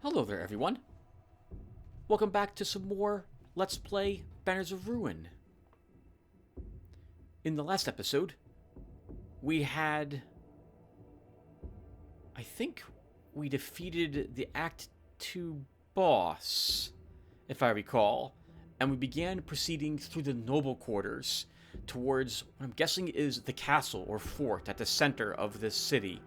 Hello there, everyone. Welcome back to some more Let's Play Banners of Ruin. In the last episode, we had... I think we defeated the Act 2 boss, if I recall, and we began proceeding through the noble quarters towards what I'm guessing is the castle or fort at the center of this city.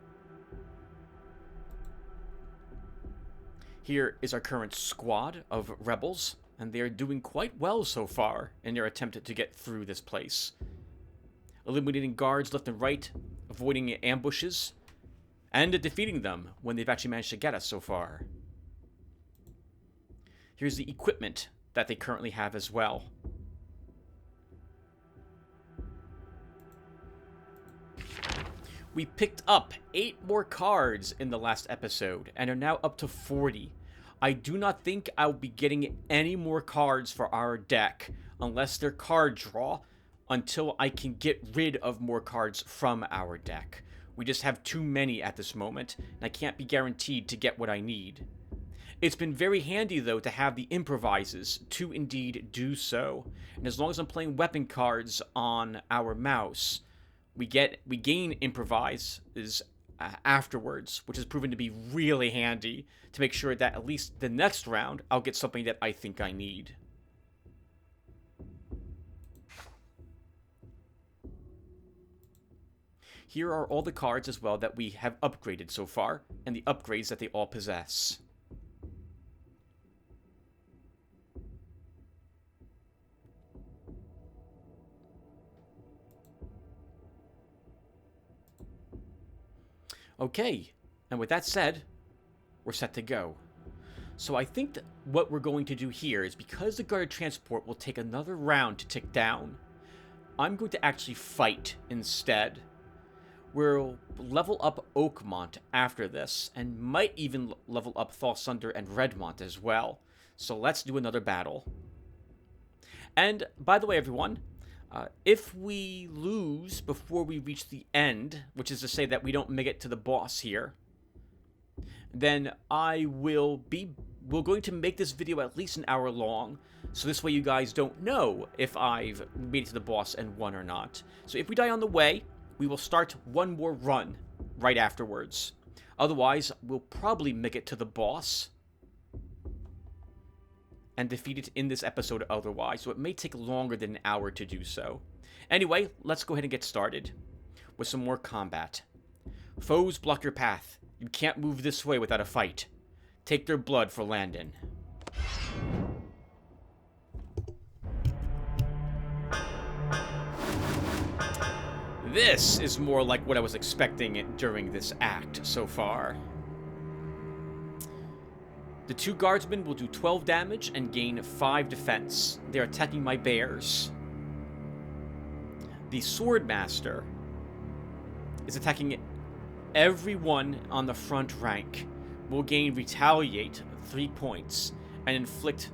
Here is our current squad of rebels, and they are doing quite well so far in their attempt to get through this place. Eliminating guards left and right, avoiding ambushes, and defeating them when they've actually managed to get us so far. Here's the equipment that they currently have as well. We picked up 8 more cards in the last episode, and are now up to 40. I do not think I'll be getting any more cards for our deck, unless they're card draw, until I can get rid of more cards from our deck. We just have too many at this moment, and I can't be guaranteed to get what I need. It's been very handy, though, to have the improvises to indeed do so, and as long as I'm playing weapon cards on our mouse, we gain improvises afterwards, which has proven to be really handy to make sure that at least the next round I'll get something that I think I need. Here are all the cards as well that we have upgraded so far, and the upgrades that they all possess. Okay, and with that said, we're set to go. So I think that what we're going to do here is, because the guarded transport will take another round to tick down, I'm going to actually fight instead. We'll level up Oakmont after this, and might even level up Thawsunder and Redmont as well. So let's do another battle. And, by the way, everyone, if we lose before we reach the end, which is to say that we don't make it to the boss here, then we're going to make this video at least an hour long, so this way you guys don't know if I've made it to the boss and won or not. So if we die on the way, we will start one more run right afterwards. Otherwise, we'll probably make it to the boss and defeat it in this episode otherwise, so it may take longer than an hour to do so. Anyway, let's go ahead and get started with some more combat. Foes block your path. You can't move this way without a fight. Take their blood for Landon. This is more like what I was expecting during this act so far. The 2 guardsmen will do 12 damage and gain 5 defense. They're attacking my bears. The Swordmaster is attacking everyone on the front rank. Will gain retaliate 3 points and inflict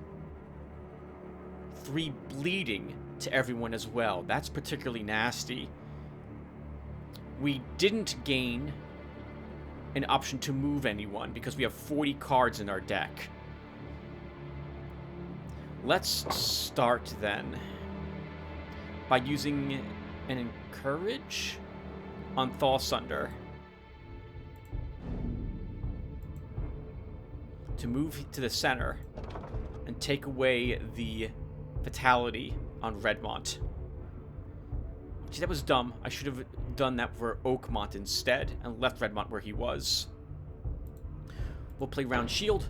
3 bleeding to everyone as well. That's particularly nasty. We didn't gain an option to move anyone because we have 40 cards in our deck. Let's start then by using an encourage on Thawsunder to move to the center and take away the fatality on Redmont. See, that was dumb. I should have done that for Oakmont instead and left Redmont where he was. We'll play round shield.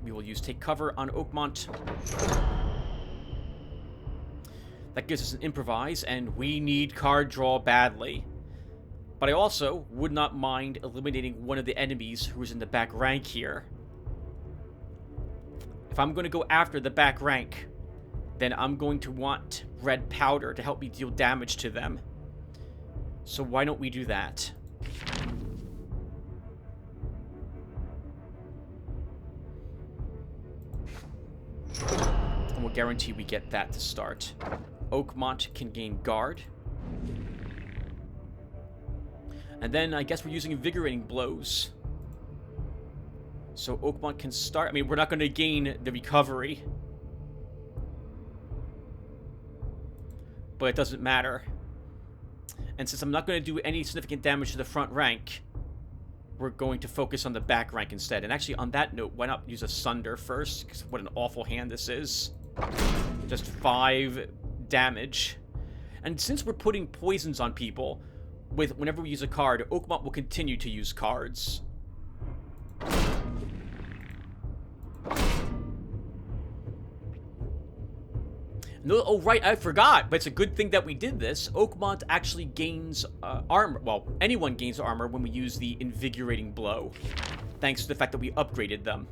We will use take cover on Oakmont. That gives us an improvise, and we need card draw badly. But I also would not mind eliminating one of the enemies who is in the back rank here. If I'm going to go after the back rank, then I'm going to want red powder to help me deal damage to them. So why don't we do that? And we'll guarantee we get that to start. Oakmont can gain guard. And then I guess we're using invigorating blows. So Oakmont can start. I mean, we're not going to gain the recovery. But it doesn't matter. And since I'm not going to do any significant damage to the front rank, we're going to focus on the back rank instead. And actually, on that note, why not use a Sunder first? Because what an awful hand this is. Just 5 damage. And since we're putting poisons on people, whenever we use a card, Oakmont will continue to use cards. No, oh, right, I forgot, but it's a good thing that we did this. Oakmont actually gains armor. Well, anyone gains armor when we use the Invigorating Blow, thanks to the fact that we upgraded them.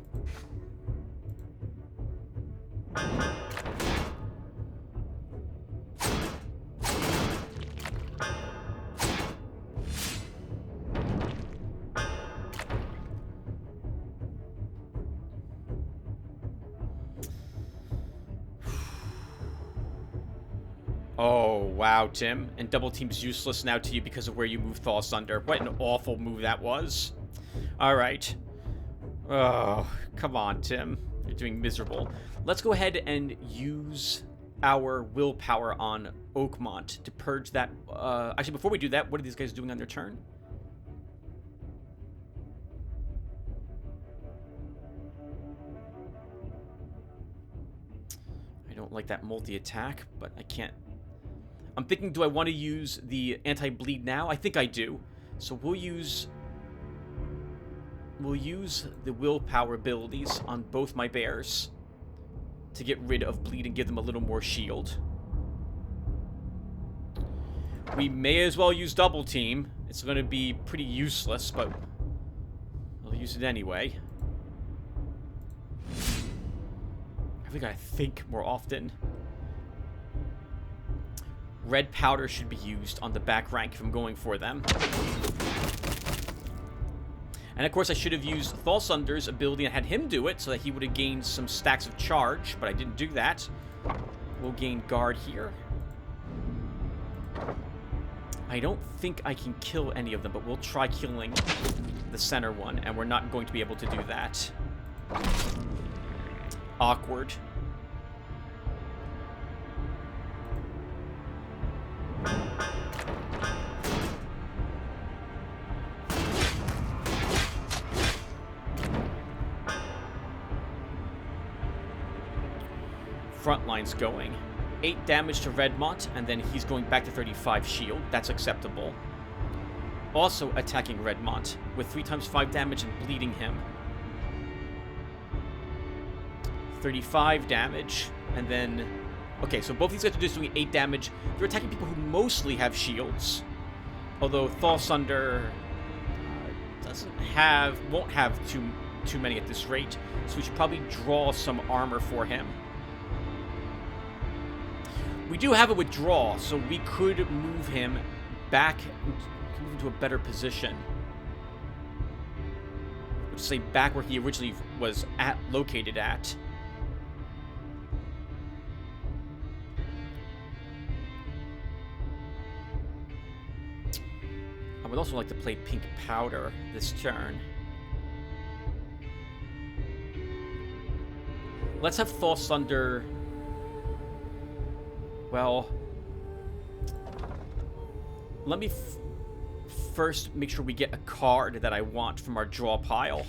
Oh, wow, Tim. And double team's useless now to you because of where you moved Thaw Sunder. What an awful move that was. Alright. Oh, come on, Tim. You're doing miserable. Let's go ahead and use our willpower on Oakmont to purge that. Actually, before we do that, what are these guys doing on their turn? I don't like that multi-attack, but I can't. I'm thinking, do I want to use the anti-bleed now? I think I do. So we'll use the willpower abilities on both my bears to get rid of bleed and give them a little more shield. We may as well use double team. It's going to be pretty useless, but we'll use it anyway. I really gotta think more often. Red powder should be used on the back rank if I'm going for them. And of course I should have used Thaw Sunder's ability and had him do it so that he would have gained some stacks of charge, but I didn't do that. We'll gain guard here. I don't think I can kill any of them, but we'll try killing the center one, and we're not going to be able to do that. Awkward. Frontline's going. 8 damage to Redmont, and then he's going back to 35 shield. That's acceptable. Also attacking Redmont with 3 times 5 damage and bleeding him. 35 damage, and then... Okay, so both these guys are just doing 8 damage. They're attacking people who mostly have shields. Although Thaw Sunder won't have too many at this rate, so we should probably draw some armor for him. We do have a withdrawal, so we could move him back into a better position. Let's say back where he originally was located at. I would also like to play pink powder this turn. Let's have Thaw Sunder. Well, let me first make sure we get a card that I want from our draw pile.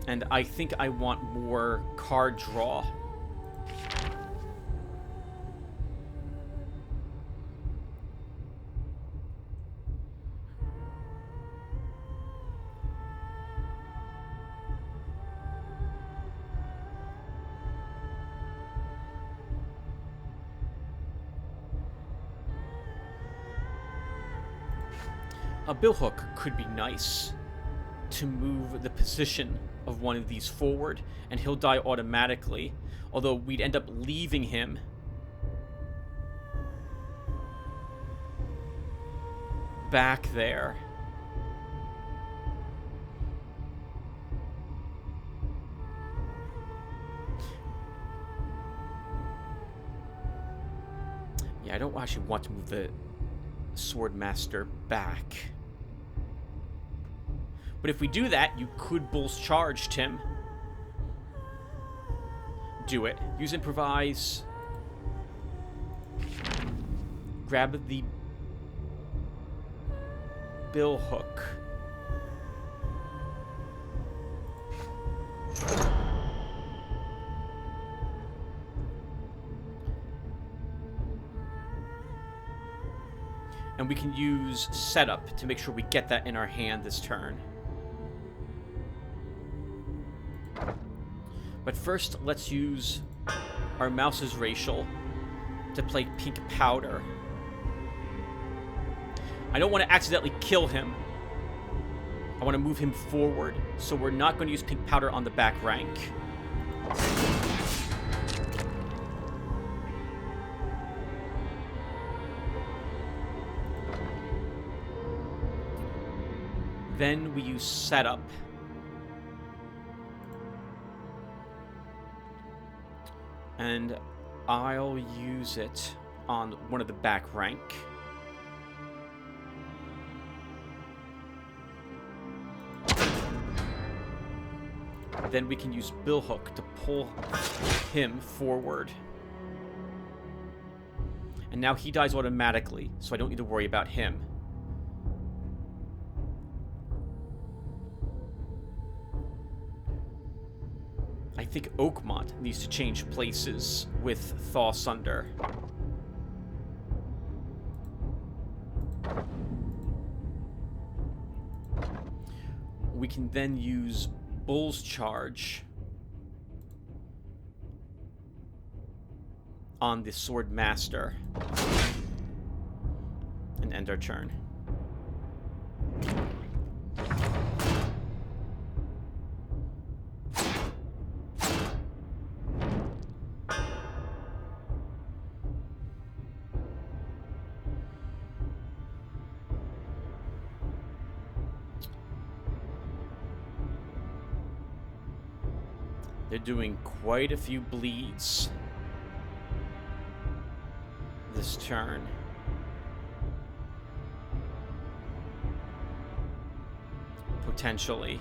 And I think I want more card draw. A billhook could be nice to move the position of one of these forward, and he'll die automatically, although we'd end up leaving him back there. Yeah, I don't actually want to move the Swordmaster back. But if we do that, you could Bull's Charge, Tim. Do it. Use Improvise. Grab the bill hook. And we can use setup to make sure we get that in our hand this turn. But first, let's use our mouse's racial to play pink powder. I don't want to accidentally kill him. I want to move him forward, so we're not going to use pink powder on the back rank. Then we use setup. And I'll use it on one of the back rank. Then we can use Billhook to pull him forward. And now he dies automatically, so I don't need to worry about him. I think Oakmont needs to change places with Thaw Sunder. We can then use Bull's Charge on the Sword Master and end our turn. They're doing quite a few bleeds this turn. Potentially.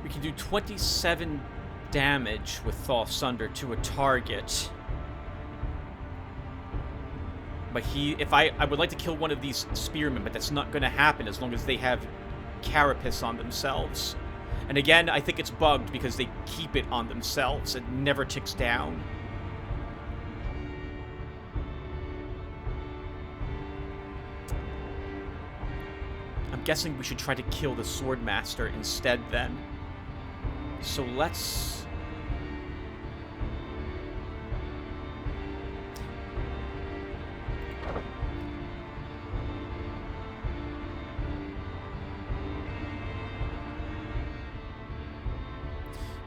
We can do 27 damage with Thaw Sunder to a target. But I would like to kill one of these spearmen, but that's not going to happen as long as they have carapace on themselves. And again, I think it's bugged because they keep it on themselves. It never ticks down. I'm guessing we should try to kill the Swordmaster instead then. So let's...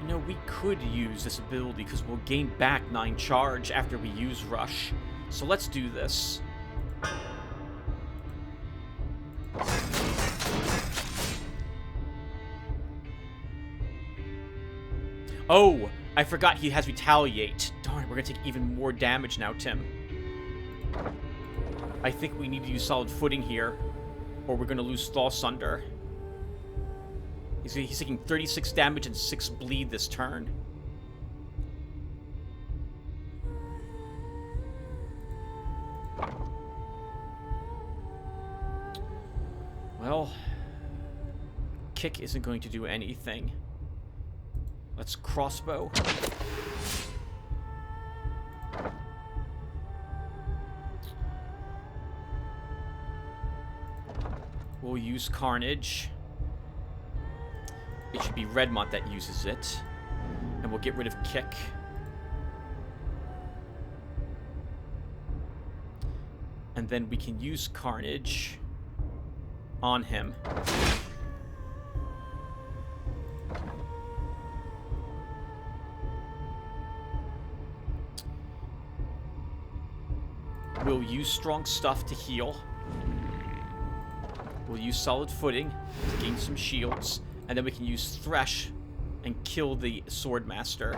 You know, we could use this ability because we'll gain back 9 charge after we use Rush. So let's do this. Oh, I forgot he has Retaliate. Darn, we're going to take even more damage now, Tim. I think we need to use Solid Footing here, or we're going to lose Thaw Sunder. He's taking 36 damage and 6 bleed this turn. Well, kick isn't going to do anything. Let's crossbow. We'll use Carnage. It should be Redmont that uses it. And we'll get rid of kick. And then we can use Carnage on him. We'll use Strong Stuff to heal. We'll use Solid Footing to gain some shields. And then we can use Thresh and kill the Swordmaster.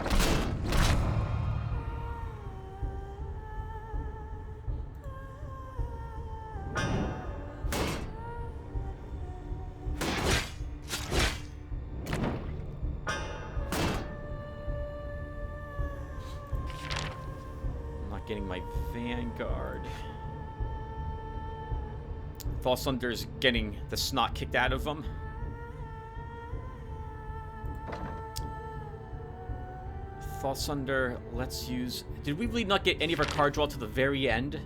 I'm not getting my Vanguard. False Thunder's getting the snot kicked out of him. False Thunder, let's use... Did we really not get any of our card draw to the very end?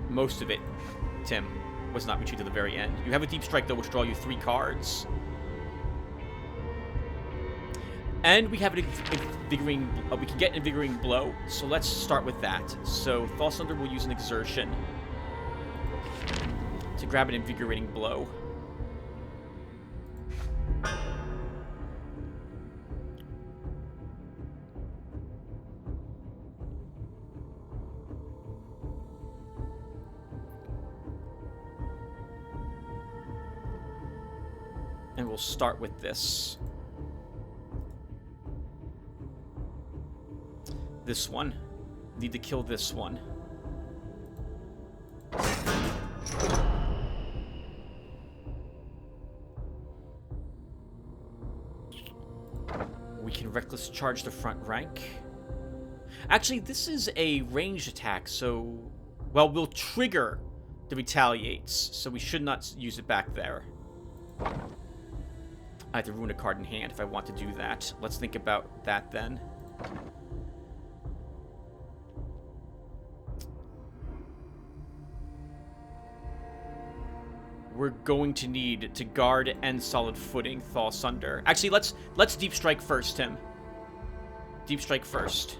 Most of it, Tim, was not reaching to the very end. You have a Deep Strike, though, which draw you 3 cards. And we have an Invigorating... we can get Invigorating Blow, so let's start with that. So, False Thunder will use an Exertion to grab an Invigorating Blow. And we'll start with this. This one. Need to kill this one. We can reckless charge the front rank. Actually, this is a ranged attack, so... Well, we'll trigger the retaliates, so we should not use it back there. I have to ruin a card in hand if I want to do that. Let's think about that then. We're going to need to guard and solid footing False Thunder. Actually, let's Deep Strike first, Tim. Deep Strike first.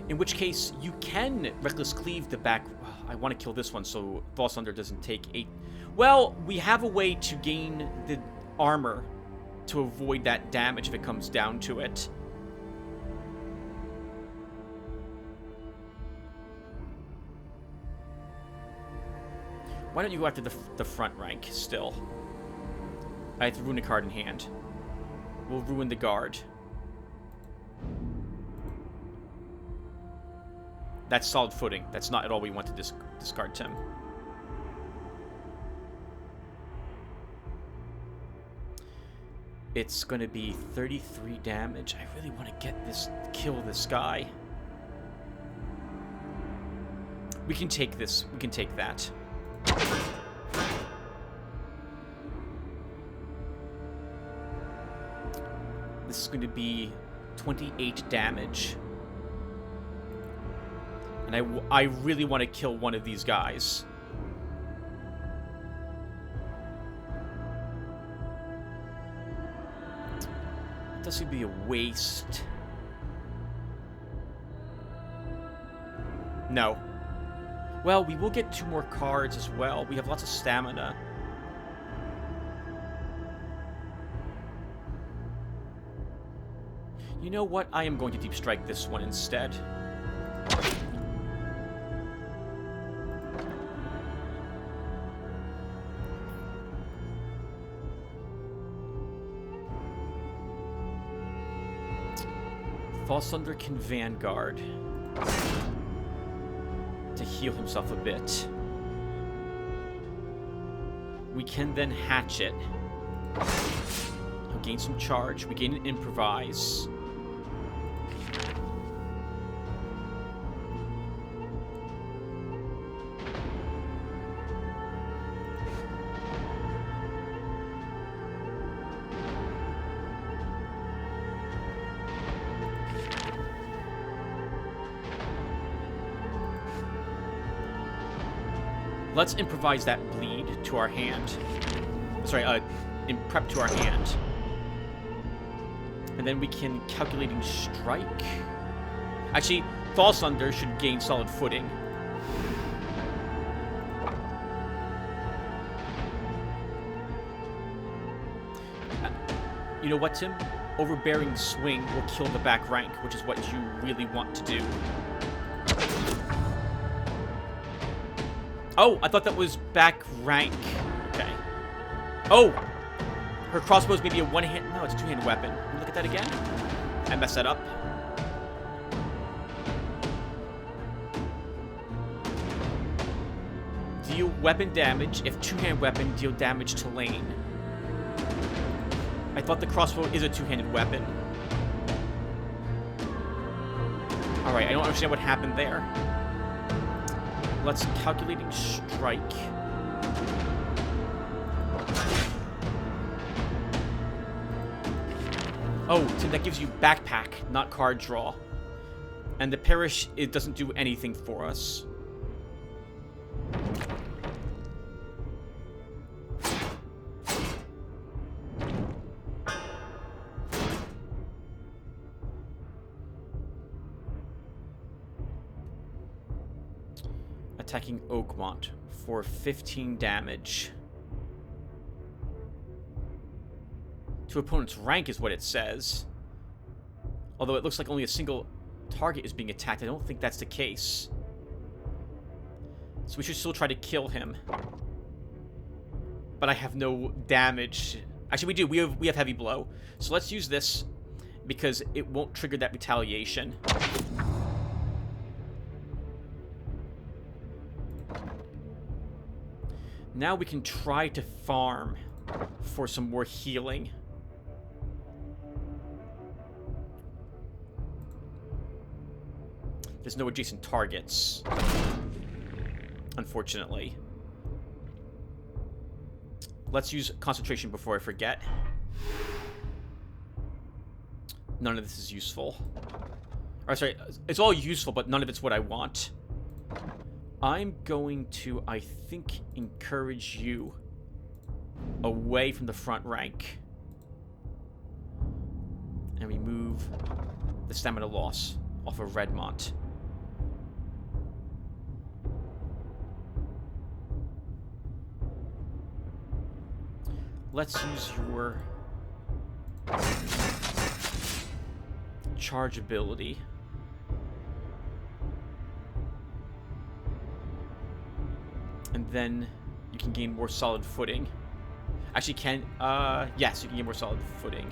In which case, you can Reckless Cleave the back... I want to kill this one so False Thunder doesn't take 8... Well, we have a way to gain the armor to avoid that damage if it comes down to it. Why don't you go after the front rank still? I have to ruin a card in hand. We'll ruin the guard. That's solid footing. That's not at all we want to discard, Tim. It's going to be 33 damage. I really want to kill this guy. We can take this. We can take that. This is going to be 28 damage. And I really want to kill one of these guys. This would be a waste. No. Well, we will get 2 more cards as well. We have lots of stamina. You know what? I am going to Deep Strike this one instead. False Thunder can Vanguard to heal himself a bit. We can then Hatchet. He'll gain some charge. We gain an Improvise. Let's improvise that bleed to our hand. Sorry, prep to our hand. And then we can Calculating Strike. Actually, False Thunder should gain solid footing. You know what, Tim? overbearing swing will kill the back rank, which is what you really want to do. Oh, I thought that was back rank. Okay. Oh! Her crossbow's maybe a one-hand... No, it's a two-handed weapon. Let me look at that again. I messed that up. Deal weapon damage if two-hand weapon deal damage to lane. I thought the crossbow is a two-handed weapon. Alright, I don't understand what happened there. Let's calculating strike. Oh, so that gives you backpack, not card draw. And the perish, it doesn't do anything for us. Attacking Augment for 15 damage. To opponent's rank is what it says. Although it looks like only a single target is being attacked. I don't think that's the case. So we should still try to kill him. But I have no damage. Actually, we do. We have heavy blow. So let's use this because it won't trigger that retaliation. Now we can try to farm for some more healing. There's no adjacent targets, unfortunately. Let's use concentration before I forget. None of this is useful. Or, sorry, it's all useful, but none of it's what I want. I'm going to, I think, encourage you away from the front rank. And remove the stamina loss off of Redmont. Let's use your charge ability. And then you can gain more solid footing. Actually, yes, you can gain more solid footing.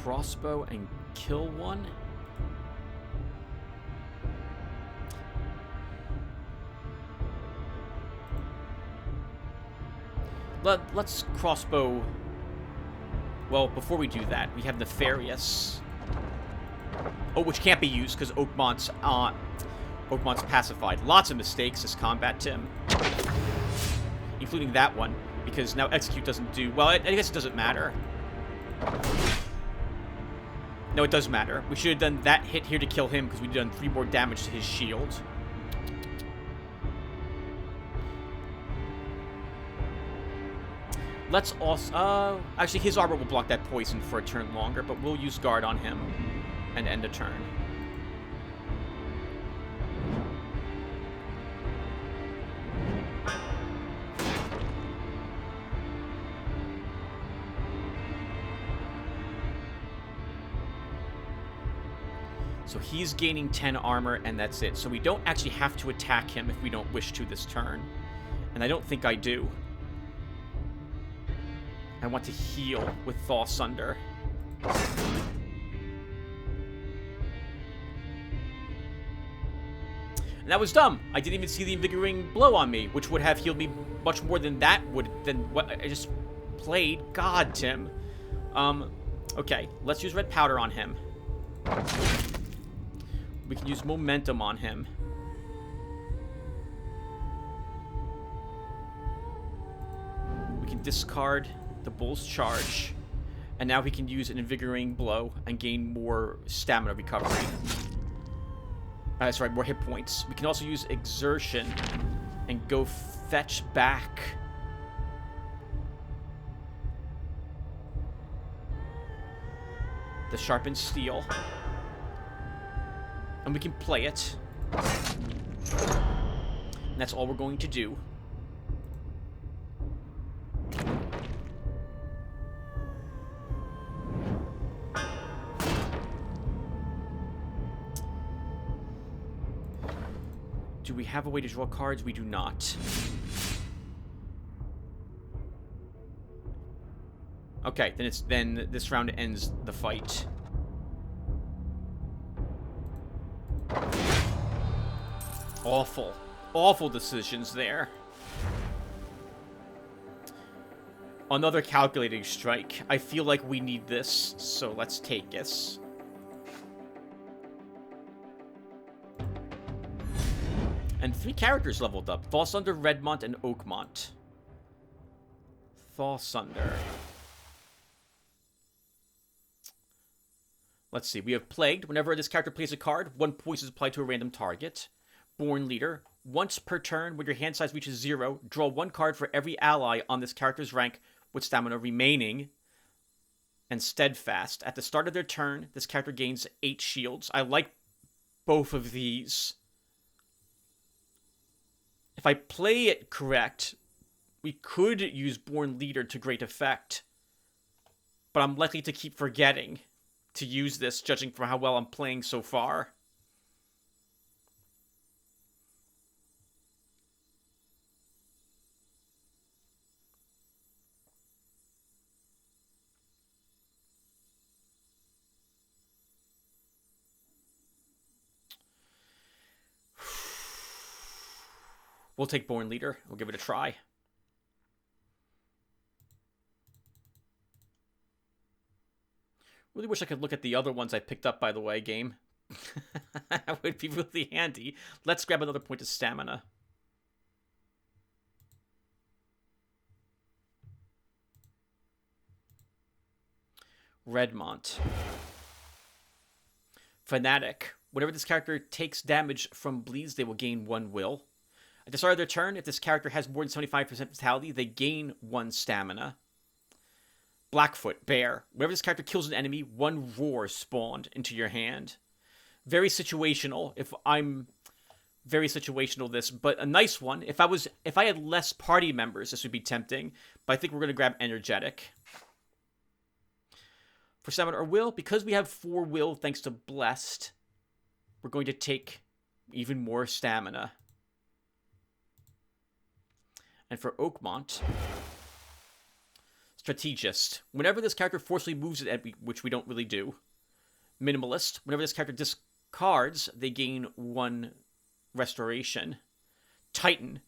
Crossbow and kill one. Let's crossbow. Well, before we do that, we have Nefarious. Oh, which can't be used because Oakmont's pacified. Lots of mistakes this combat, Tim. Including that one, because now Execute doesn't do... Well, I guess it doesn't matter. No, it does matter. We should have done that hit here to kill him because we've done 3 more damage to his shield. Let's also... actually, his armor will block that poison for a turn longer, but we'll use guard on him and end a turn. So he's gaining 10 armor, and that's it. So we don't actually have to attack him if we don't wish to this turn. And I don't think I do. I want to heal with Thaw Sunder. And that was dumb. I didn't even see the invigorating blow on me, which would have healed me much more than what I just played. God, Tim. Okay, let's use red powder on him. We can use momentum on him. We can discard the bull's charge. And now he can use an invigorating blow and gain more stamina recovery. Sorry, more hit points. We can also use exertion and go fetch back the sharpened steel. And we can play it. And that's all we're going to do. Do we have a way to draw cards? We do not. Okay, then this round ends the fight. Awful. Awful decisions there. Another calculating strike. I feel like we need this, so let's take this. And 3 characters leveled up. Thawsunder, Redmont, and Oakmont. Thawsunder. Let's see. We have Plagued. Whenever this character plays a card, 1 poison is applied to a random target. Born Leader. Once per turn, when your hand size reaches 0, draw 1 card for every ally on this character's rank with stamina remaining. And Steadfast. At the start of their turn, this character gains 8 shields. I like both of these. If I play it correct, we could use Born Leader to great effect. But I'm likely to keep forgetting to use this, judging from how well I'm playing so far. We'll take Born Leader. We'll give it a try. Really wish I could look at the other ones I picked up, by the way, game. That would be really handy. Let's grab another point of stamina. Redmont. Fanatic. Whenever this character takes damage from bleeds, they will gain 1 will. At the start of their turn, if this character has more than 75% vitality, they gain 1 stamina. Blackfoot, Bear. Whenever this character kills an enemy, 1 roar spawned into your hand. Very situational. Very situational, this, but a nice one. If I had less party members, this would be tempting. But I think we're going to grab Energetic. For stamina or will, because we have 4 will thanks to Blessed, we're going to take even more stamina. And for Oakmont, Strategist. Whenever this character forcefully moves it, which we don't really do. Minimalist. Whenever this character discards, they gain 1 restoration. Titan.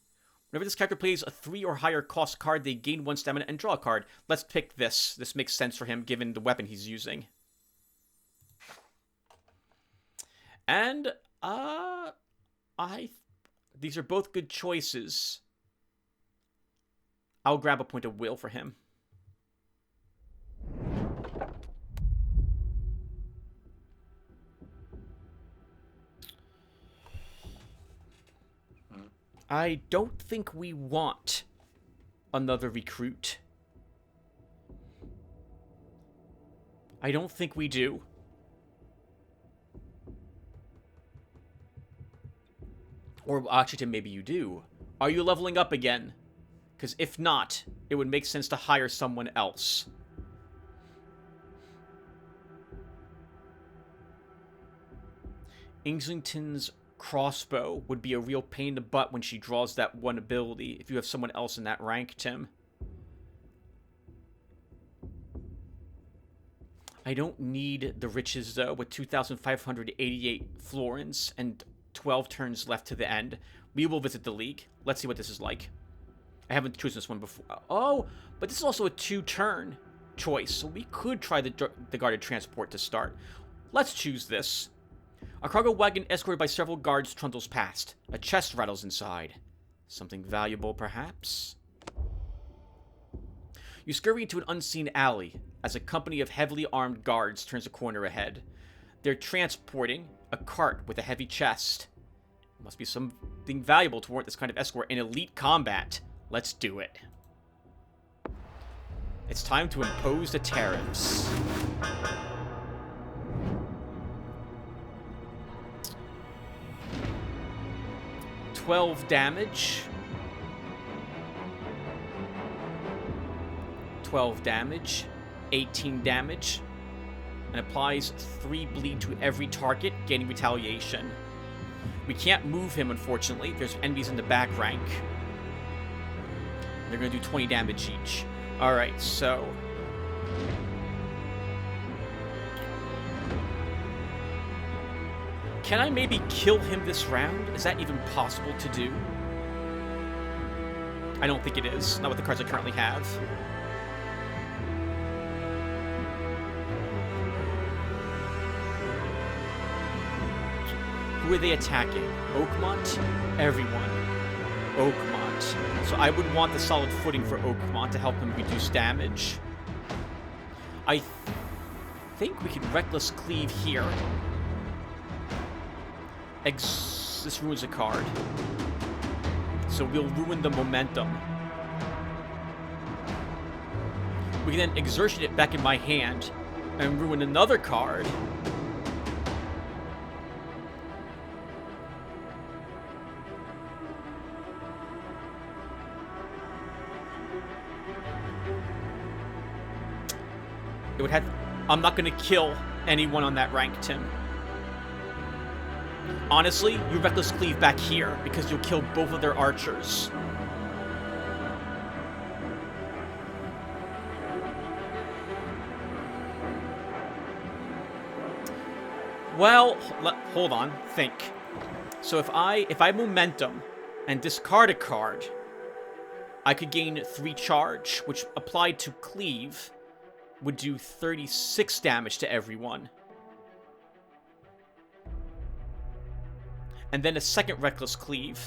Whenever this character plays a 3 or higher cost card, they gain 1 stamina and draw a card. Let's pick this. This makes sense for him, given the weapon he's using. And, these are both good choices. I'll grab a point of will for him. I don't think we want another recruit. I don't think we do. Or actually, maybe you do. Are you leveling up again? Because if not, it would make sense to hire someone else. Islington's crossbow would be a real pain in the butt when she draws that 1 ability if you have someone else in that rank, Tim. I don't need the riches, though, with 2,588 florins and 12 turns left to the end. We will visit the League. Let's see what this is like. I haven't chosen this one before. Oh, but this is also a 2-turn choice, so we could try the guarded transport to start. Let's choose this. A cargo wagon escorted by several guards trundles past. A chest rattles inside. Something valuable, perhaps? You scurry into an unseen alley as a company of heavily armed guards turns a corner ahead. They're transporting a cart with a heavy chest. Must be something valuable to warrant this kind of escort in elite combat. Let's do it. It's time to impose the tariffs. $12 damage. 12 damage. 18 damage. And applies 3 bleed to every target, gaining retaliation. We can't move him, unfortunately. There's enemies in the back rank. They're going to do 20 damage each. Alright, so... Can I maybe kill him this round? Is that even possible to do? I don't think it is. Not with the cards I currently have. Who are they attacking? Augment? Everyone. Augment. So I would want the solid footing for Augment to help him reduce damage. I think we can Reckless Cleave here. This ruins a card. So we'll ruin the momentum. We can then Exertion it back in my hand and ruin another card. It would have... I'm not going to kill anyone on that rank, Tim. Honestly, you Reckless Cleave back here, because you'll kill both of their archers. Well, hold on, think. So if I momentum and discard a card, I could gain 3 charge, which applied to Cleave would do 36 damage to everyone. And then a second Reckless Cleave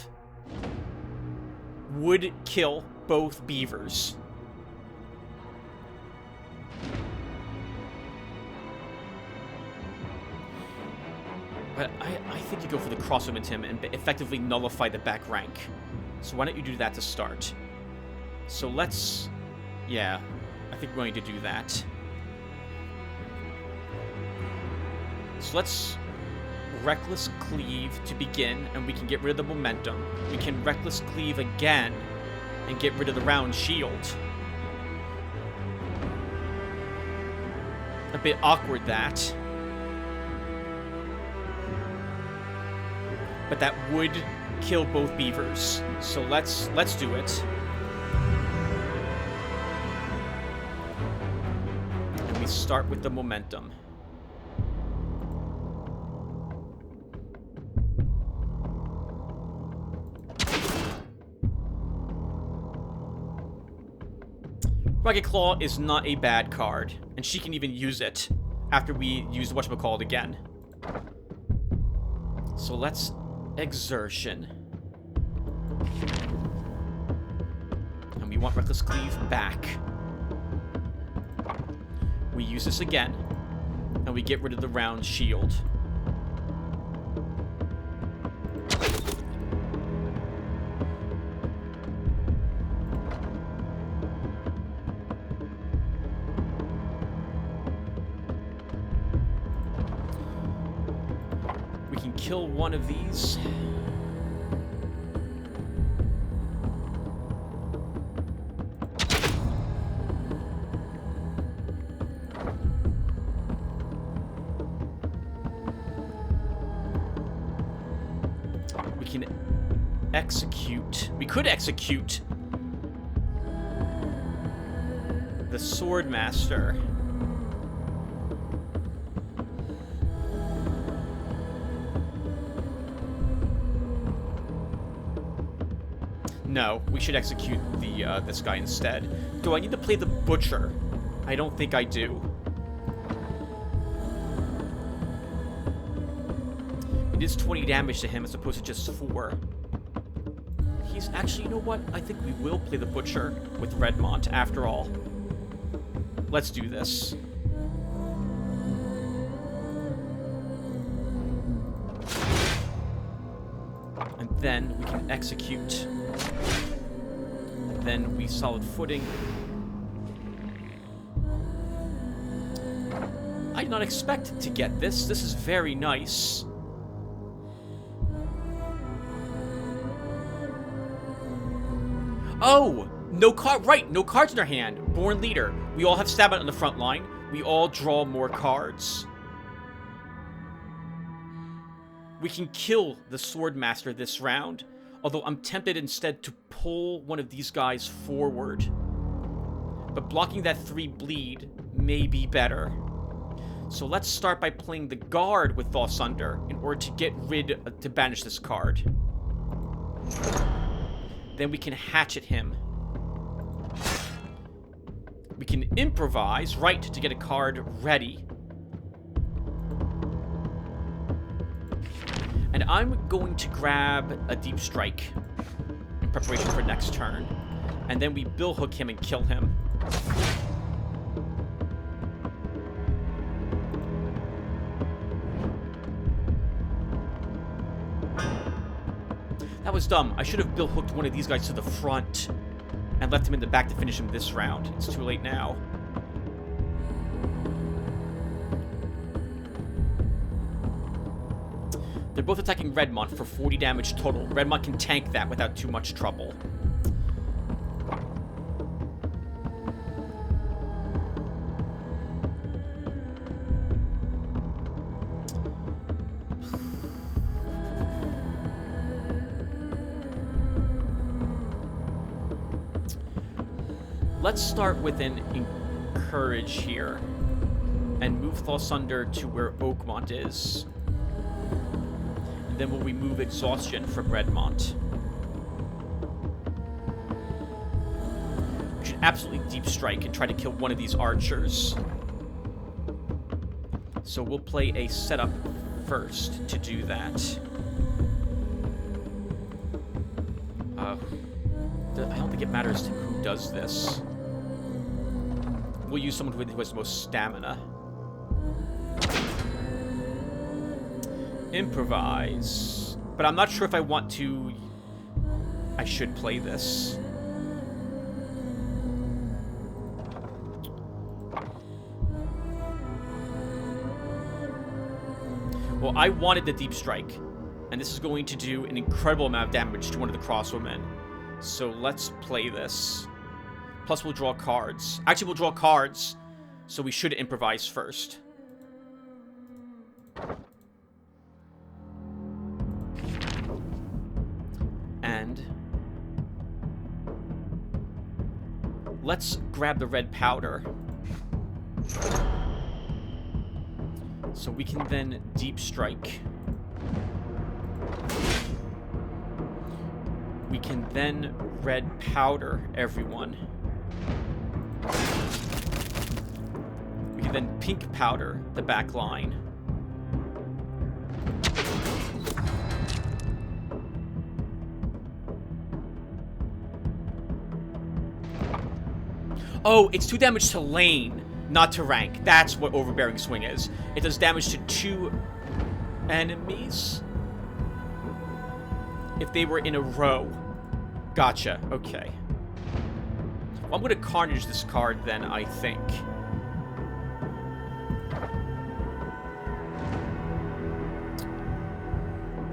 would kill both beavers. But I think you go for the crossover, Tim, and effectively nullify the back rank. So why don't you do that to start? So let's... Yeah, I think we're going to do that. So let's... Reckless Cleave to begin, and we can get rid of the momentum. We can Reckless Cleave again and get rid of the round shield. A bit awkward, that. But that would kill both beavers. So let's do it. And we start with the momentum. Rugged Claw is not a bad card, and she can even use it after we use whatchamacallit again. So let's Exertion. And we want Reckless Cleave back. We use this again, and we get rid of the round shield. Kill one of these. We can execute. We could execute the Swordmaster. No, we should execute the this guy instead. Do I need to play the Butcher? I don't think I do. It is 20 damage to him as opposed to just 4. He's actually, you know what? I think we will play the Butcher with Redmont after all. Let's do this. And then we can execute. Then we solid footing. I did not expect to get this. This is very nice. Oh! No card. Right, no cards in our hand. Born Leader. We all have stamina on the front line. We all draw more cards. We can kill the Swordmaster this round, although I'm tempted instead to pull one of these guys forward. But blocking that 3 bleed may be better. So let's start by playing the guard with Thassunder in order to get rid to banish this card. Then we can hatchet him. We can improvise, right, to get a card ready. And I'm going to grab a Deep Strike in preparation for next turn. And then we billhook him and kill him. That was dumb. I should have billhooked one of these guys to the front and left him in the back to finish him this round. It's too late now. They're both attacking Redmont for 40 damage total. Redmont can tank that without too much trouble. Let's start with an Encourage here and move Thassunder to where Oakmont is. And then we'll remove Exhaustion from Redmont. We should absolutely Deep Strike and try to kill one of these archers. So we'll play a setup first to do that. I don't think it matters to who does this. We'll use someone who has the most stamina. Improvise. But I'm not sure if I want to... I should play this. Well, I wanted the Deep Strike. And this is going to do an incredible amount of damage to one of the crossbowmen. So let's play this. Plus we'll draw cards. Actually, we'll draw cards. So we should improvise first. And let's grab the red powder. So we can then Deep Strike. We can then red powder everyone. We can then pink powder the back line. Oh, it's 2 damage to lane, not to rank. That's what Overbearing Swing is. It does damage to 2 enemies if they were in a row. Gotcha, okay. Well, I'm going to Carnage this card then, I think.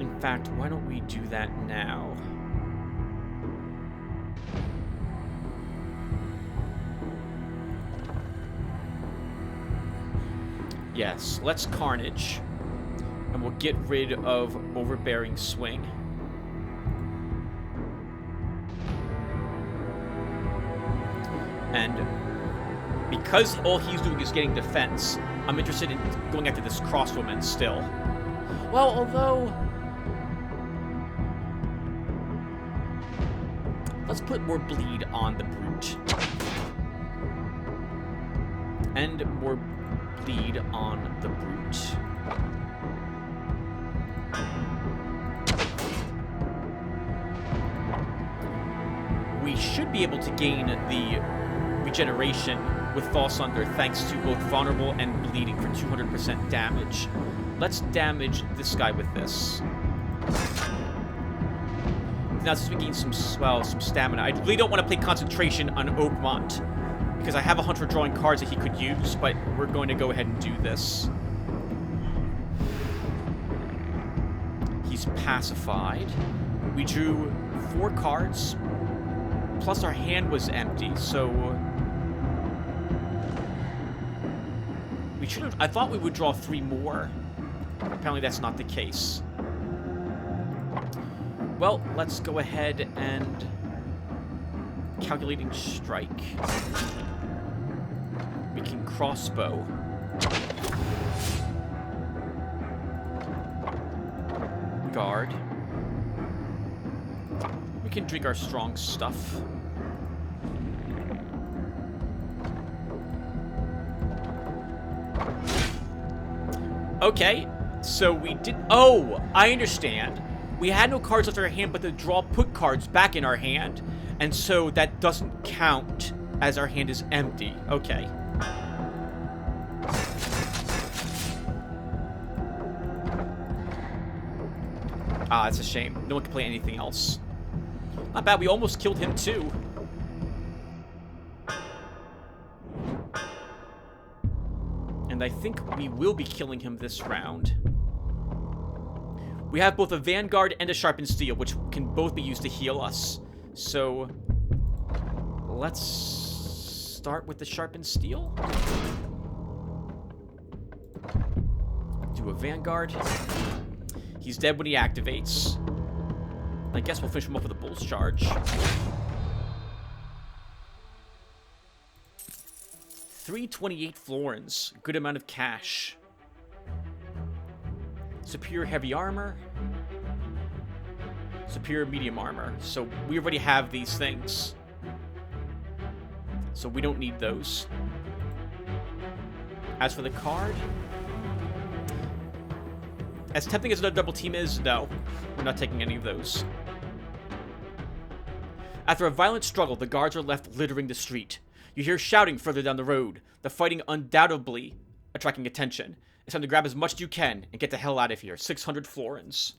In fact, why don't we do that now? Yes, let's Carnage. And we'll get rid of Overbearing Swing. And because all he's doing is getting defense, I'm interested in going after this crossbowman still. Well, although... let's put more bleed on the brute. And more bleed on the brute. We should be able to gain the regeneration with Thassunder thanks to both vulnerable and bleeding for 200% damage. Let's damage this guy with this. Now since we gain some stamina, I really don't want to play concentration on Oakmont because I have a hunter drawing cards that he could use, but we're going to go ahead and do this. He's pacified. We drew 4 cards, plus our hand was empty, so we should have... I thought we would draw 3 more. Apparently that's not the case. Well, let's go ahead and... Calculating strike. We can crossbow. Guard. We can drink our strong stuff. Okay, so we did... Oh, I understand. We had no cards left in our hand, but the draw put cards back in our hand. And so that doesn't count as our hand is empty. Okay. Ah, it's a shame. No one can play anything else. Not bad, we almost killed him too. And I think we will be killing him this round. We have both a Vanguard and a Sharpened Steel, which can both be used to heal us. So, let's start with the Sharpened Steel. Do a Vanguard. He's dead when he activates. I guess we'll finish him off with a Bull's Charge. 328 florins. Good amount of cash. Superior heavy armor. Superior medium armor. So we already have these things. So we don't need those. As for the card, as tempting as another double team is, no. We're not taking any of those. After a violent struggle, the guards are left littering the street. You hear shouting further down the road, the fighting undoubtedly attracting attention. It's time to grab as much as you can and get the hell out of here. 600 florins.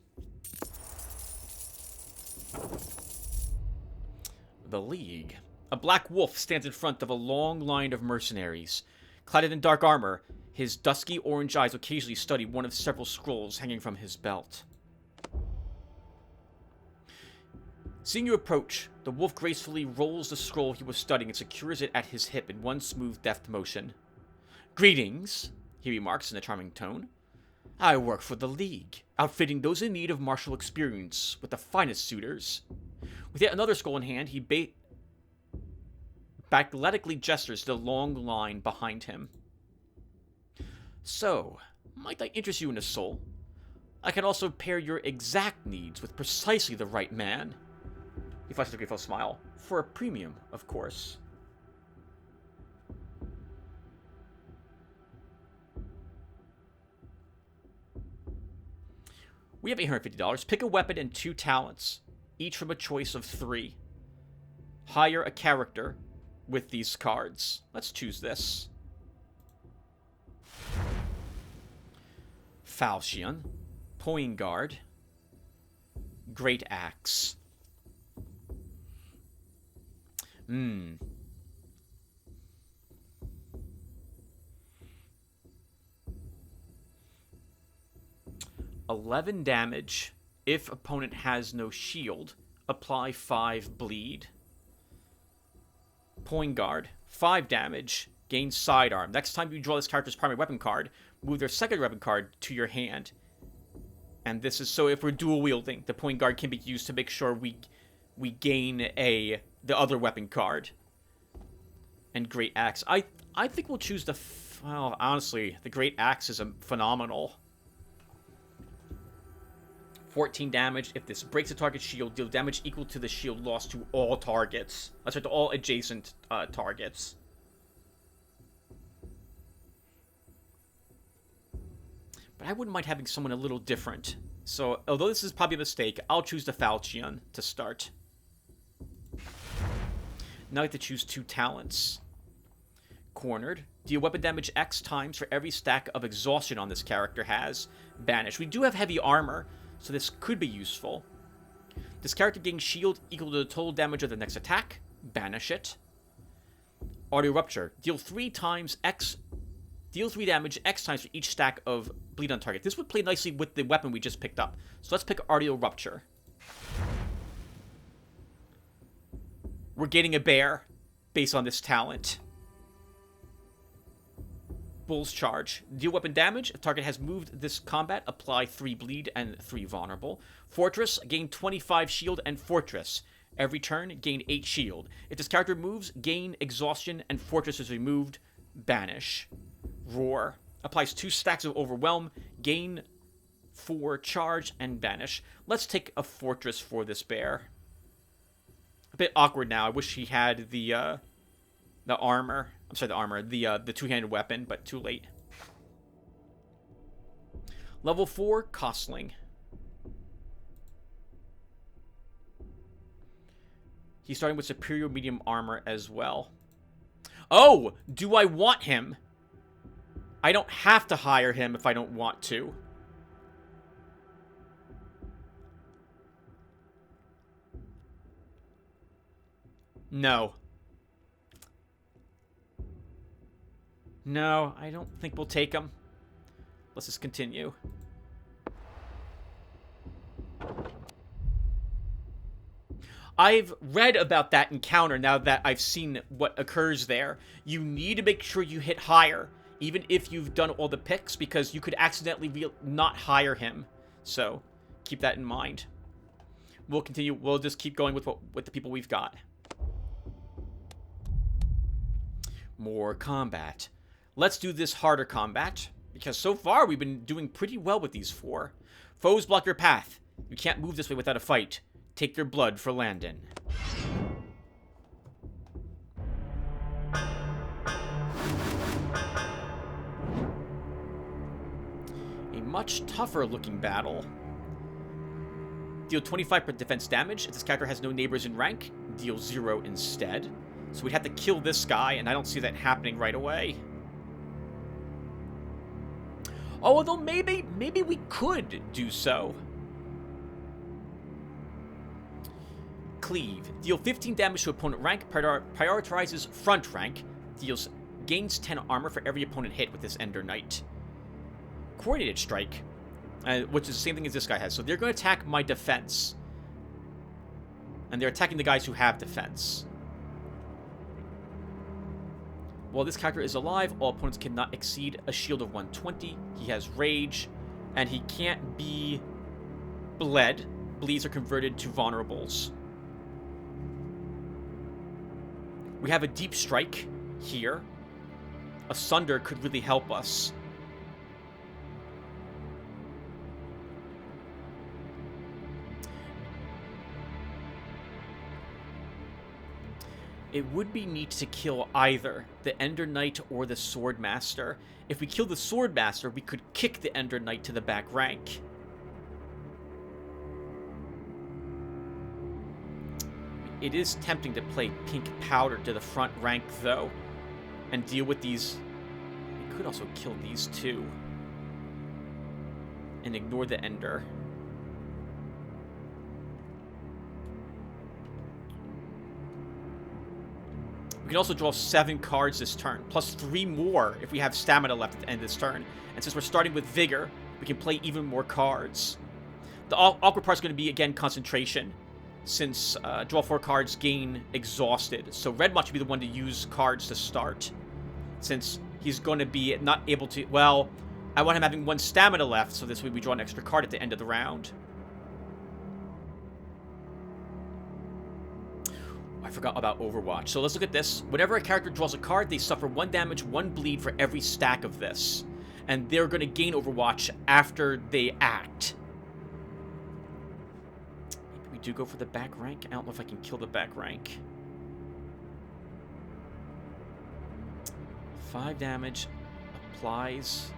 The League. A black wolf stands in front of a long line of mercenaries. Clad in dark armor, his dusky orange eyes occasionally study one of several scrolls hanging from his belt. Seeing you approach, the wolf gracefully rolls the scroll he was studying and secures it at his hip in one smooth, deft motion. Greetings, he remarks in a charming tone. I work for the League, outfitting those in need of martial experience with the finest suitors. With yet another scroll in hand, he backletically gestures to the long line behind him. So, might I interest you in a soul? I can also pair your exact needs with precisely the right man. He flashes a grateful smile. For a premium, of course. We have $850. Pick a weapon and 2 talents, each from a choice of 3. Hire a character with these cards. Let's choose this. Falchion, Poingard, Great Axe. 11 damage. If opponent has no shield, apply 5 bleed. Poingard, 5 damage, gain sidearm. Next time you draw this character's primary weapon card, move their second weapon card to your hand. And this is so if we're dual wielding, the Poingard can be used to make sure we gain the other weapon card. And Great Axe. I think we'll choose the... well, honestly, the Great Axe is phenomenal. 14 damage. If this breaks a target's shield, deal damage equal to the shield lost to all targets. That's right, to all adjacent targets. But I wouldn't mind having someone a little different. So, although this is probably a mistake, I'll choose the Falchion to start. Now I have to choose 2 talents. Cornered. Deal weapon damage X times for every stack of exhaustion on this character has. Banished. We do have heavy armor, so this could be useful. This character gains shield equal to the total damage of the next attack. Banish it. Audio Rupture. Deal 3 times X. Deal 3 damage X times for each stack of bleed on target. This would play nicely with the weapon we just picked up. So let's pick Audio Rupture. We're getting a bear based on this talent. Bull's Charge. Deal weapon damage. If target has moved this combat, apply 3 bleed and 3 vulnerable. Fortress, gain 25 shield and fortress. Every turn, gain 8 shield. If this character moves, gain exhaustion and fortress is removed. Banish. Roar. Applies 2 stacks of overwhelm. Gain 4 charge and banish. Let's take a fortress for this bear. A bit awkward now. I wish he had the armor. I'm sorry, the armor. The two-handed weapon, but too late. Level 4, Costling. He's starting with superior medium armor as well. Oh! Do I want him? I don't have to hire him if I don't want to. No. No, I don't think we'll take him. Let's just continue. I've read about that encounter now that I've seen what occurs there. You need to make sure you hit higher, even if you've done all the picks, because you could accidentally not hire him. So, keep that in mind. We'll continue. We'll just keep going with the people we've got. More combat. Let's do this harder combat, because so far we've been doing pretty well with these 4. Foes block your path. You can't move this way without a fight. Take their blood for Landon. A much tougher looking battle. Deal 25 defense damage. If this character has no neighbors in rank, deal 0 instead. So we'd have to kill this guy, and I don't see that happening right away. Oh, although maybe we could do so. Cleave. Deal 15 damage to opponent rank. Prioritizes front rank. Gains 10 armor for every opponent hit with this Ender Knight. Coordinated strike, which is the same thing as this guy has. So they're going to attack my defense. And they're attacking the guys who have defense. While this character is alive, all opponents cannot exceed a shield of 120. He has rage, and he can't be bled. Bleeds are converted to vulnerables. We have a deep strike here. A Sunder could really help us. It would be neat to kill either the Ender Knight or the Swordmaster. If we kill the Swordmaster, we could kick the Ender Knight to the back rank. It is tempting to play Pink Powder to the front rank, though, and deal with these. We could also kill these two and ignore the Ender. We can also draw 7 cards this turn, plus 3 more if we have stamina left at the end of this turn. And since we're starting with Vigor, we can play even more cards. The awkward part is going to be, again, concentration, since draw 4 cards, gain exhausted. So Red Watch should be the one to use cards to start, since he's going to be not able to... Well, I want him having 1 stamina left, so this way we draw an extra card at the end of the round. I forgot about Overwatch. So let's look at this. Whenever a character draws a card, they suffer 1 damage, 1 bleed for every stack of this. And they're going to gain Overwatch after they act. Maybe we do go for the back rank. I don't know if I can kill the back rank. 5 damage applies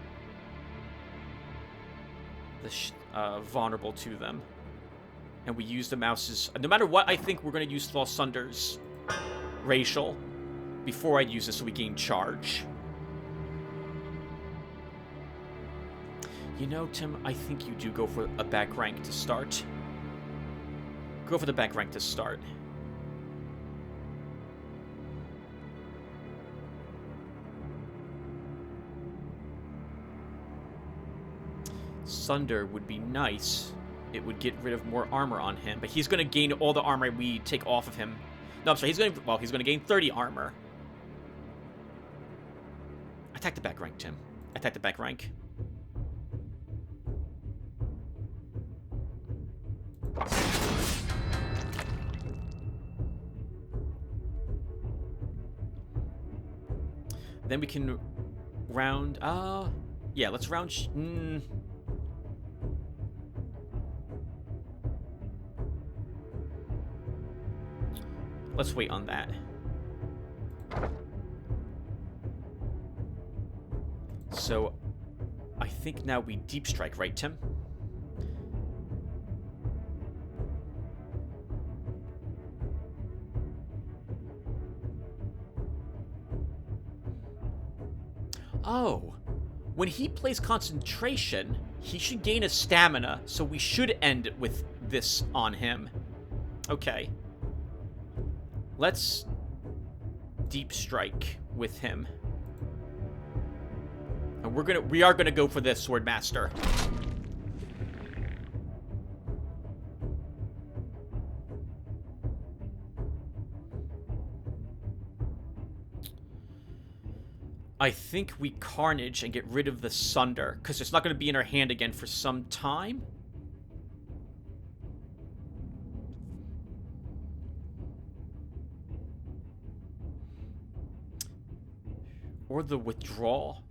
the vulnerable to them. And we use the mouses. No matter what, I think we're going to use Thorsunder's Racial before I use this so we gain charge. You know, Tim, I think you do go for a back rank to start. Go for the back rank to start. Sunder would be nice. It would get rid of more armor on him, but he's going to gain all the armor we take off of him. No, I'm sorry, he's going to gain 30 armor. Attack the back rank, Tim. Attack the back rank. Then we can round... yeah, let's round... Let's wait on that. So, I think now we deep strike, right, Tim? Oh, when he plays concentration, he should gain a stamina, so we should end with this on him. Okay. Let's deep strike with him. And we are gonna go for this, Swordmaster. I think we Carnage and get rid of the Sunder, because it's not going to be in our hand again for some time. Or the Withdrawal.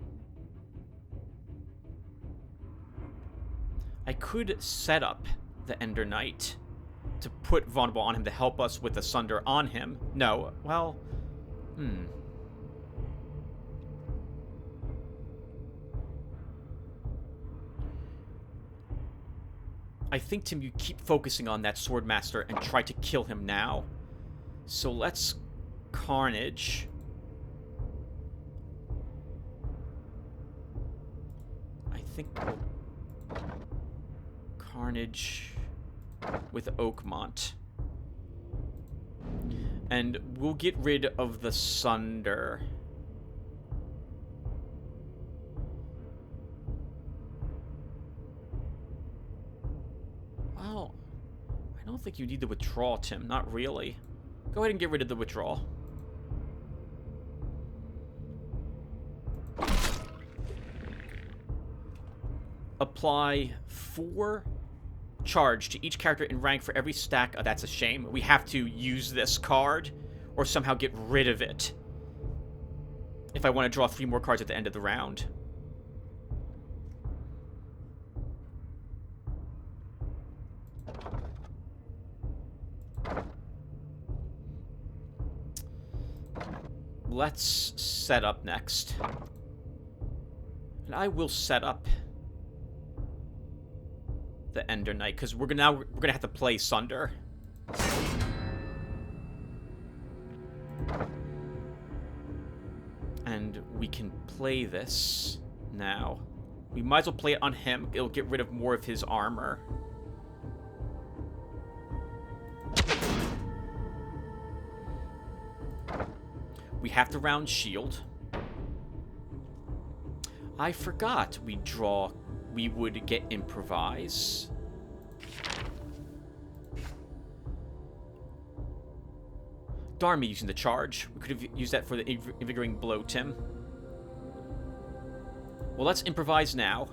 I could set up the Ender Knight to put Vulnerable on him to help us with the Sunder on him. No, well, I think, Tim, you keep focusing on that Swordmaster and try to kill him now. So let's Carnage. I think we'll Carnage with Oakmont. And we'll get rid of the Sunder. Well, I don't think you need the Withdrawal, Tim. Not really. Go ahead and get rid of the Withdrawal. Apply 4 charge to each character in rank for every stack. Oh, that's a shame. We have to use this card or somehow get rid of it if I want to draw 3 more cards at the end of the round. Let's set up next. And I will set up the Ender Knight, because we're gonna have to play Sunder. And we can play this now. We might as well play it on him. It'll get rid of more of his armor. We have to round shield. I forgot we would get improvise. Darn me using the charge. We could have used that for the invigorating blow, Tim. Well, let's improvise now.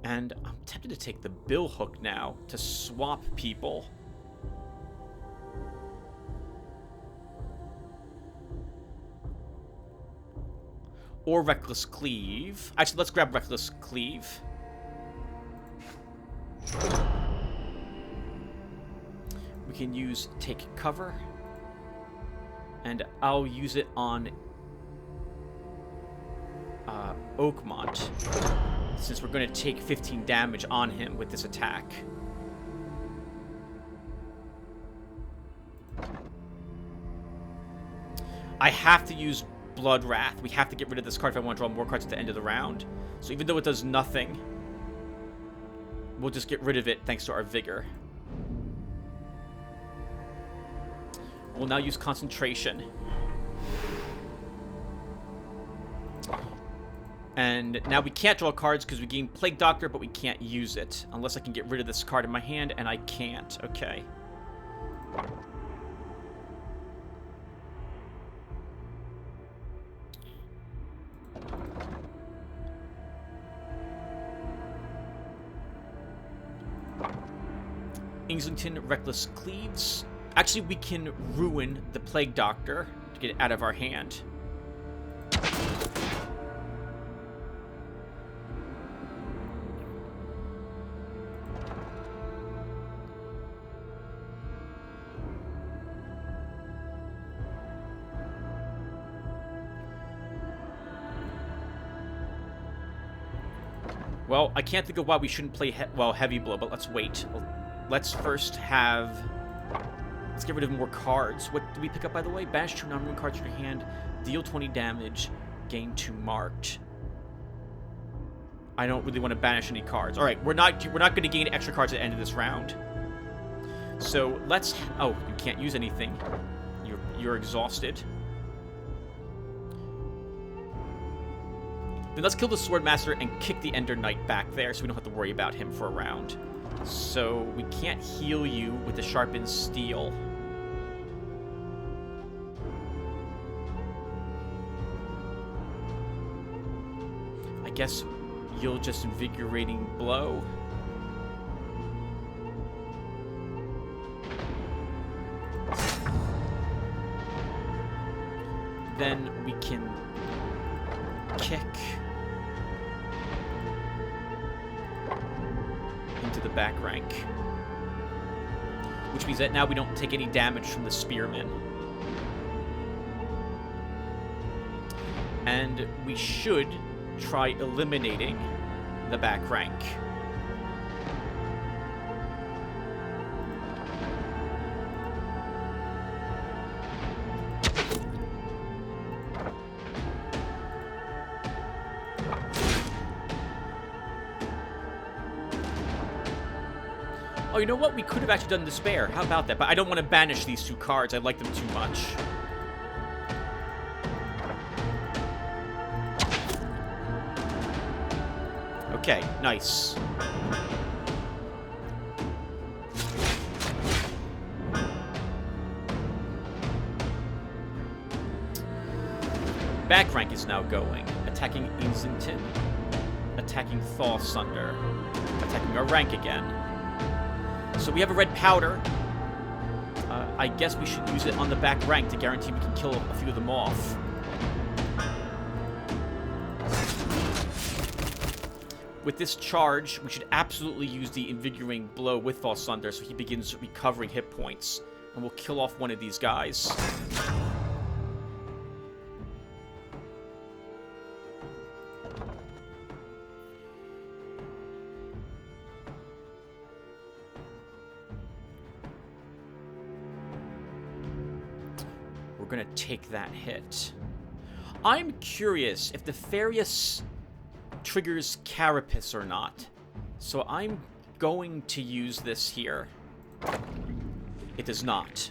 And I'm tempted to take the bill hook now to swap people. Or Reckless Cleave. Actually, let's grab Reckless Cleave. We can use Take Cover. And I'll use it on Oakmont, since we're going to take 15 damage on him with this attack. I have to use Blood Wrath. We have to get rid of this card if I want to draw more cards at the end of the round. So even though it does nothing, we'll just get rid of it thanks to our Vigor. We'll now use Concentration. And now we can't draw cards because we gain Plague Doctor, but we can't use it. Unless I can get rid of this card in my hand, and I can't. Okay. Islington, Reckless Cleaves. Actually, we can ruin the Plague Doctor to get it out of our hand. Well, I can't think of why we shouldn't play, Heavy Blow, but let's wait. Let's first have... Let's get rid of more cards. What did we pick up, by the way? Banish 2 non-ruin cards from your hand, deal 20 damage, gain 2 marked. I don't really want to banish any cards. All right, we're not going to gain extra cards at the end of this round. So let's... Oh, you can't use anything. You're exhausted. Then let's kill the Swordmaster and kick the Ender Knight back there so we don't have to worry about him for a round. So we can't heal you with the Sharpened Steel. I guess you'll just Invigorating Blow. Then we can kick into the back rank, which means that now we don't take any damage from the Spearmen. And we should try eliminating the back rank. Oh, you know what? We could have actually done Despair. How about that? But I don't want to banish these 2 cards. I like them too much. Okay, nice. Back rank is now going. Attacking Islington. Attacking Thaw Sunder. Attacking our rank again. So we have a red powder. I guess we should use it on the back rank to guarantee we can kill a few of them off. With this charge, we should absolutely use the Invigorating Blow with Thaw Sunder so he begins recovering hit points. And we'll kill off one of these guys. We're gonna take that hit. I'm curious if the Farius triggers Carapace or not. So I'm going to use this here. It does not.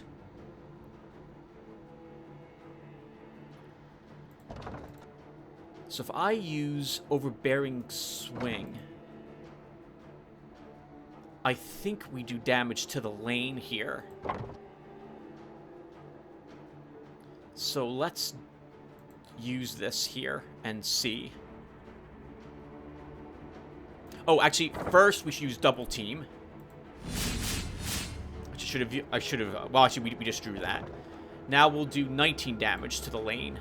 So if I use Overbearing Swing, I think we do damage to the lane here. So let's use this here and see. Oh, actually, first we should use Double Team. I should have. Well, actually, we just drew that. Now we'll do 19 damage to the lane.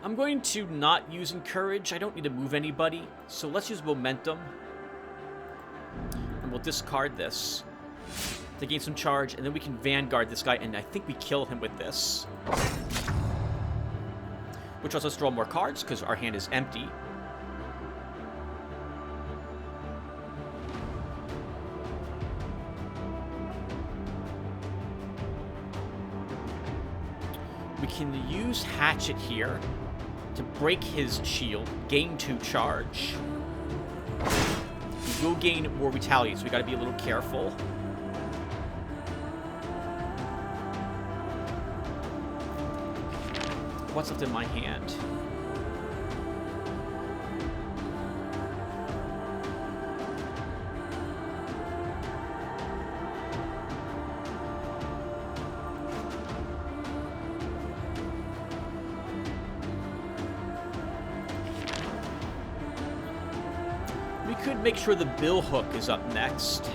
I'm going to not use Encourage. I don't need to move anybody. So let's use Momentum. And we'll discard this to gain some charge. And then we can Vanguard this guy. And I think we kill him with this. Which lets us draw more cards because our hand is empty. We can use Hatchet here to break his shield, gain 2 charge. We will gain more Vitality, so we gotta be a little careful. What's left in my hand? could make sure the bill hook is up next.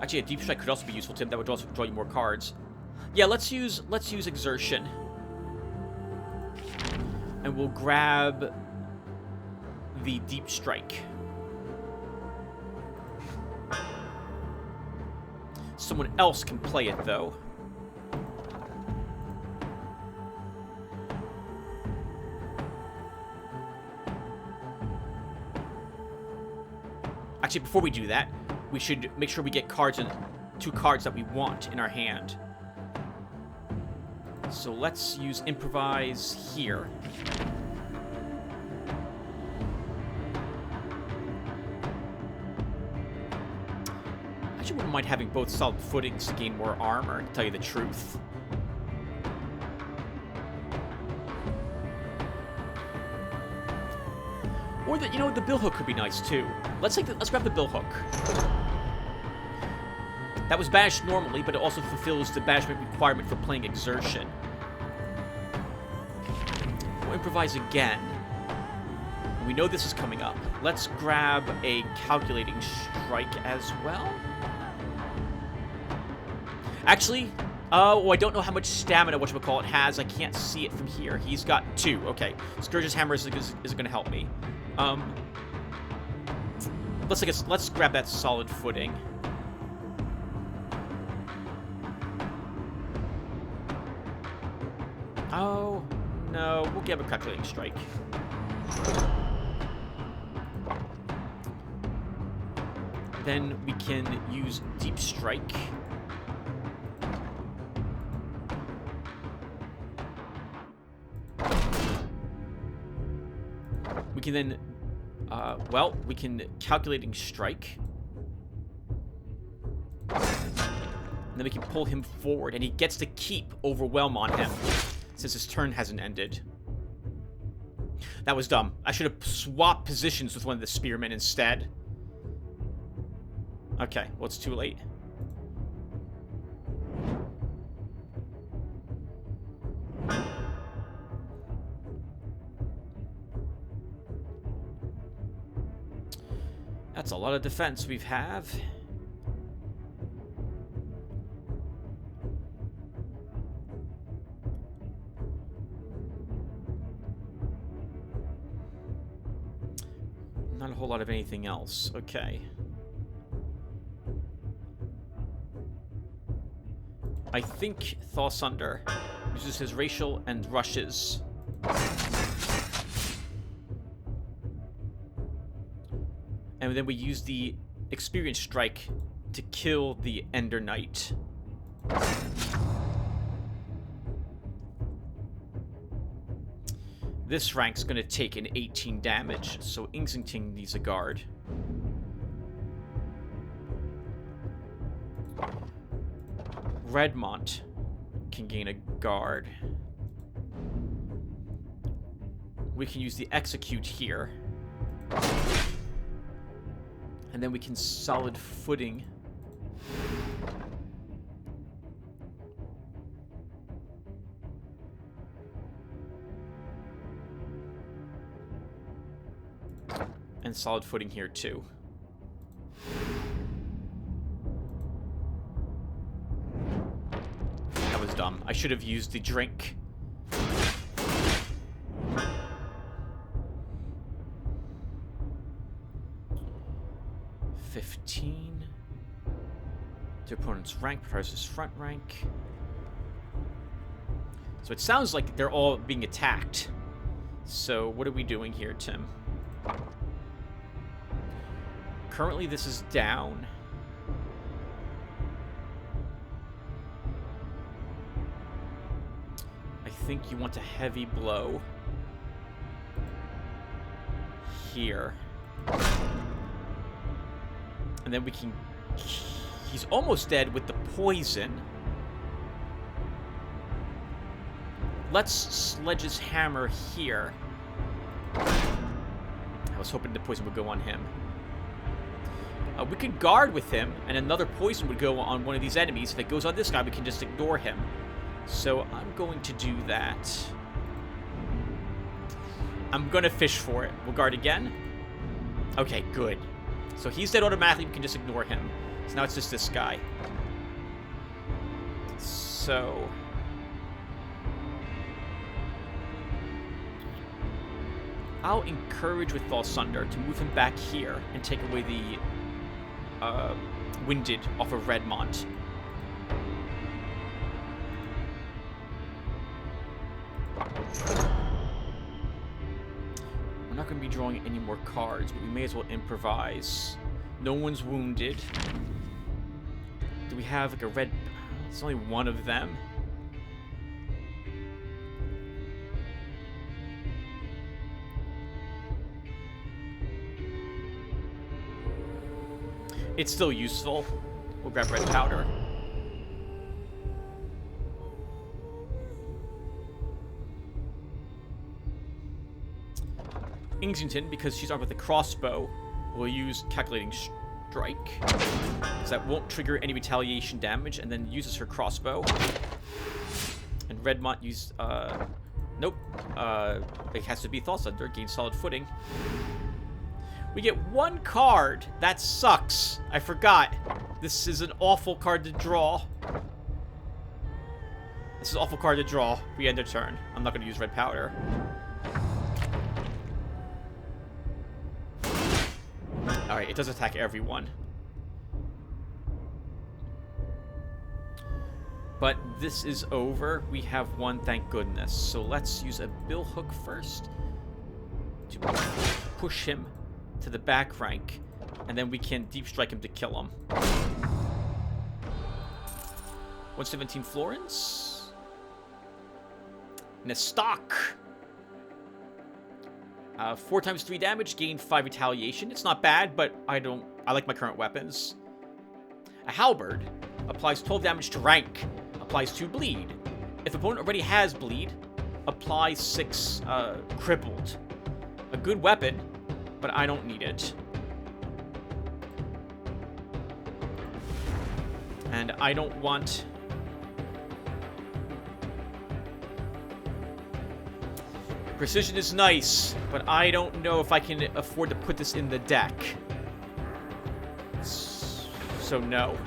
Actually, a deep strike could also be useful, Tim. That would also draw you more cards. Yeah, let's use exertion. And we'll grab the deep strike. Someone else can play it, though. Actually, before we do that, we should make sure we get cards in 2 cards that we want in our hand. So let's use improvise here. I actually wouldn't mind having both solid footings to gain more armor, to tell you the truth. Or the, you know, the bill hook could be nice too. Let's grab the bill hook. That was banished normally, but it also fulfills the banishment requirement for playing exertion. We'll improvise again. We know this is coming up. Let's grab a calculating strike as well. Actually, oh, I don't know how much stamina whatchamacallit has. I can't see it from here. He's got 2. Okay, Scourge's Hammer is going to help me. Let's grab that solid footing. Oh, no. We'll give a calculating strike. Then we can use deep strike. We can then, well, we can calculating strike. And then we can pull him forward, and he gets to keep overwhelm on him, since his turn hasn't ended. That was dumb. I should have swapped positions with one of the spearmen instead. Okay, well, it's too late. That's a lot of defense we have. Not a whole lot of anything else. Okay. I think Thawsunder uses his racial and rushes. And then we use the experience strike to kill the Ender Knight. This rank's going to take an 18 damage, so Ingsington needs a guard. Redmont can gain a guard. We can use the execute here. And then we can solid footing. And solid footing here too. That was dumb. I should have used the drink. To opponent's rank versus front rank. So it sounds like they're all being attacked. So what are we doing here, Tim? Currently this is down. I think you want a heavy blow here. And then we can... He's almost dead with the poison. Let's Sledge's Hammer here. I was hoping the poison would go on him. We could guard with him, and another poison would go on one of these enemies. If it goes on this guy, we can just ignore him. So I'm going to do that. I'm going to fish for it. We'll guard again. Okay, good. So he's dead automatically. We can just ignore him. So now it's just this guy. So... I'll encourage with Valsunder to move him back here and take away the Winded off of Redmont. We're not going to be drawing any more cards, but we may as well improvise. No one's wounded. Do we have like a red... It's only one of them. It's still useful. We'll grab red powder. Ingsington, because she's armed with a crossbow, will use calculating strike. So that won't trigger any retaliation damage, and then uses her crossbow. And Redmont used, nope. It has to be Valsunder, gain solid footing. We get one card. That sucks. I forgot. This is an awful card to draw. This is an awful card to draw. We end a turn. I'm not going to use red powder. Alright, it does attack everyone. But this is over. We have one, thank goodness. So let's use a bill hook first to push him to the back rank, and then we can deep strike him to kill him. 117 florins. And a stock. 4 times 3 damage, gain 5 retaliation. It's not bad, but I like my current weapons. A halberd applies 12 damage to rank, applies 2 bleed. If opponent already has bleed, apply 6 crippled. A good weapon, but I don't need it. And I don't want... Precision is nice, but I don't know if I can afford to put this in the deck. So no.